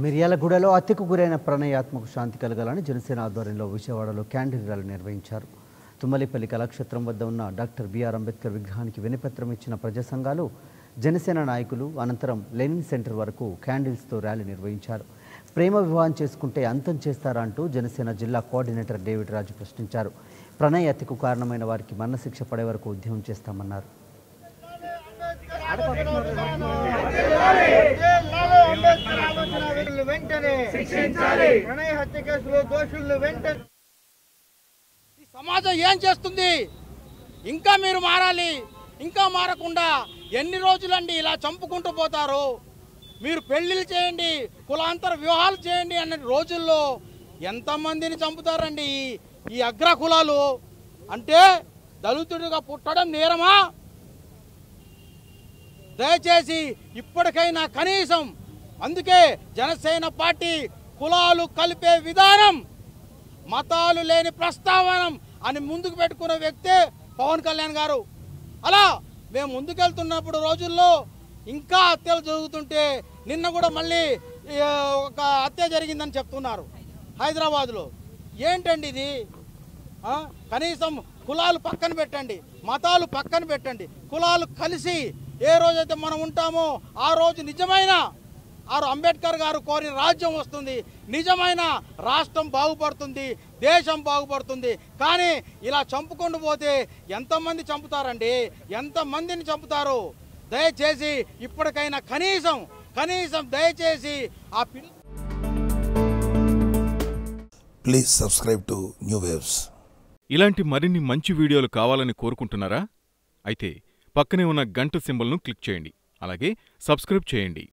మిర్యాలగూడలో హత్యకు గురైన ప్రణయ్ ఆత్మకు శాంతి కలగాలని జనసేన ఆధ్వర్యంలో విజయవాడలో క్యాండిల్ ర్యాలీ నిర్వహించారు. తుమ్మలిపల్లి కళాక్షేత్రం వద్ద ఉన్న డాక్టర్ బిఆర్ అంబేద్కర్ విగ్రహానికి వినపత్రం ఇచ్చిన ప్రజా సంఘాలు, జనసేన నాయకులు అనంతరం లెనిన్ సెంటర్ వరకు క్యాండిల్స్తో ర్యాలీ నిర్వహించారు. ప్రేమ వివాహం చేసుకుంటే అంతం చేస్తారా అంటూ జనసేన జిల్లా కోఆర్డినేటర్ డేవిడ్ రాజు ప్రశ్నించారు. ప్రణయ్ హత్యకు కారణమైన వారికి మరణశిక్ష పడే వరకు ఉద్యమం చేస్తామన్నారు. సమాజం ఏం చేస్తుంది? ఇంకా మీరు మారాలి. ఇంకా మారకుండా ఎన్ని రోజులండి ఇలా చంపుకుంటూ పోతారు? మీరు పెళ్లిళ్ళు చేయండి, కులాంతర వివాహాలు చేయండి అనే రోజుల్లో ఎంతమందిని చంపుతారండి ఈ అగ్ర కులాలు? అంటే దళితుడిగా పుట్టడం నేరమా? దయచేసి ఇప్పటికైనా కనీసం, అందుకే జనసేన పార్టీ కులాలు కలిపే విధానం, మతాలు లేని ప్రస్తావన అని ముందుకు పెట్టుకున్న వ్యక్తే పవన్ కళ్యాణ్ గారు. అలా మేము ముందుకెళ్తున్నప్పుడు రోజుల్లో ఇంకా హత్యలు జరుగుతుంటే, నిన్న కూడా మళ్ళీ ఒక హత్య జరిగిందని చెప్తున్నారు హైదరాబాద్లో. ఏంటండి ఇది? కనీసం కులాలు పక్కన పెట్టండి, మతాలు పక్కన పెట్టండి, కులాలు కలిసి ఏ రోజైతే మనం ఉంటామో ఆ రోజు నిజమైన అంబేద్కర్ గారు కోరిన రాజ్యం వస్తుంది, నిజమైన రాష్ట్రం బాగుపడుతుంది, దేశం బాగుపడుతుంది. కానీ ఇలా చంపుకుంటూ పోతే ఎంతమంది చంపుతారండి? ఎంతమందిని చంపుతారు? దయచేసి ఇప్పటికైనా కనీసం దయచేసి ఆ please subscribe to new waves. ఇలాంటి మరిన్ని మంచి వీడియోలు కావాలని కోరుకుంటున్నారా? అయితే పక్కనే ఉన్న గంట సింబల్ను క్లిక్ చేయండి. అలాగే సబ్స్క్రైబ్ చేయండి.